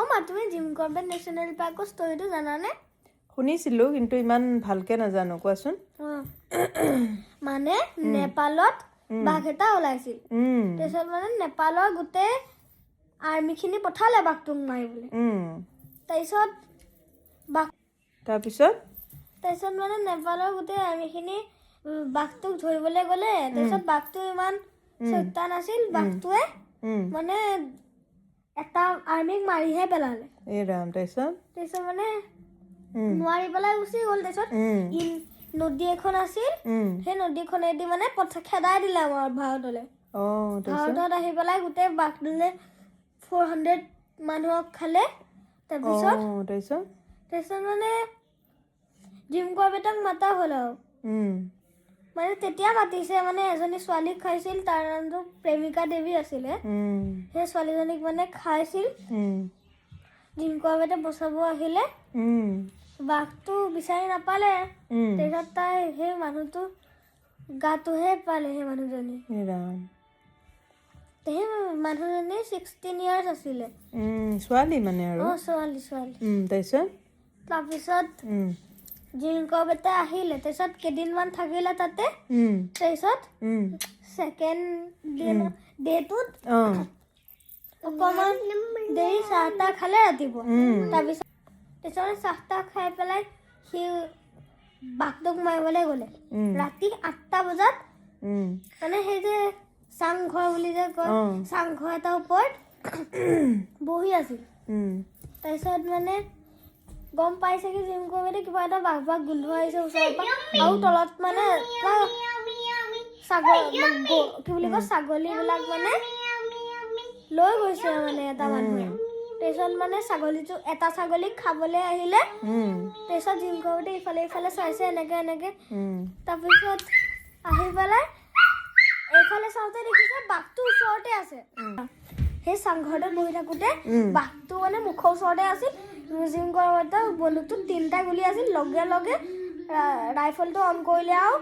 মা তুমি Jim Corbett national পাৰ্কৰ ষ্টৰিটো জানানে? শুনিছিলোঁ কিন্তু ইমান ভালকে নাজানো কোৱাচোন মানে নেপালত বাঘ এটা ওলাইছিল তাৰপিছত মানে নেপালৰ গোটেই আৰ্মিখিনি পঠালে বাঘটোক মাৰিবলৈ তাৰপিছত মানে নেপালৰ গোটেই আৰ্মিখিনি বাঘটোক ধৰিবলৈ গ'লে তাৰপিছত বাঘটো ইমান চৈতান আছিল বাঘটোৱে মানে এটা আৰ্মিক মাৰিহে পেলালে তাৰপিছত মানে নোৱাৰি পেলাই গুচি গ'ল তাৰপিছত নদী এখন আছিল সেই নদীখনেদি মানে খেদাই দিলে আমাৰ ভাৰতলৈ ভাৰতত আহি পেলাই গোটেই বাঘটোলে 400 মানুহক খালে তাৰপিছত মানে জিম কৰবেটক মাতা হ'ল আৰু মানে তেতিয়া মাতিছে মানে এজনী ছোৱালীক খাইছিল তাৰ নামটো প্ৰেমিকা দেৱী আছিলে সেই ছোৱালীজনীক মানে খাইছিল জিম কৰবেটে বচাব আহিলে বাঘটো বিচাৰি নাপালে তাৰপিছত তাই সেই মানুহটো গাটোহে পালে সেই মানুহজনী সেই মানুহজনী 16 years আছিলে ছোৱালী মানে আৰু ছোৱালী তাৰপিছত জিম কৰবেটে আহিলে তাৰপিছত কেইদিনমান থাকিলে তাতে তাৰপিছত ছেকেণ্ড ডেটোত অকণমান দেৰি চাহ তাহ খালে ৰাতিপুৱা তাৰপিছত চাহ তাহ খাই পেলাই সি বাঘটোক মাৰিবলৈ গ'লে ৰাতি 8টা বজাত মানে সেই যে চাংঘৰ বুলি যে কয় চাংঘৰ এটাৰ ওপৰত বহি আছিল তাৰপিছত মানে গম পাইছে কি জিম কৰবেটে কিবা এটা বাঘ গোন্ধ আহিছে ওচৰৰ পৰা আৰু তলত মানে ছাগলীবিলাক মানে লৈ গৈছে মানে এটা মানুহে তাৰপিছত মানে এটা ছাগলীক খাবলৈ আহিলে তাৰপিছত জিম কৰবেটে ইফালে চাইছে এনেকে তাৰপিছত আহি পেলাই এইফালে চাওঁতে দেখিছে বাঘটো ওচৰতে আছে সেই চাংঘৰটোত বহি থাকোঁতে বাঘটো মানে মুখৰ ওচৰতে আছিল জিম কৰবেটে বন্দুকটো 3টা গুলি আছিল লগে লগে ৰাইফলটো অন কৰিলে আৰু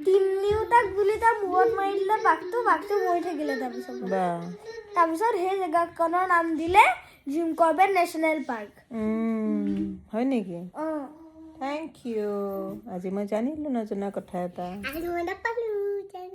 3টা গুলি তাৰ মূৰত মাৰি দিলে বাঘটো মৰি থাকিলে তাৰপিছত সেই জেগাখনৰ নাম দিলে জিম কৰবেট নেশ্যনেল পাৰ্ক হয় নেকি থেংক ইউ আজি মই জানিলোঁ নজনা কথা এটা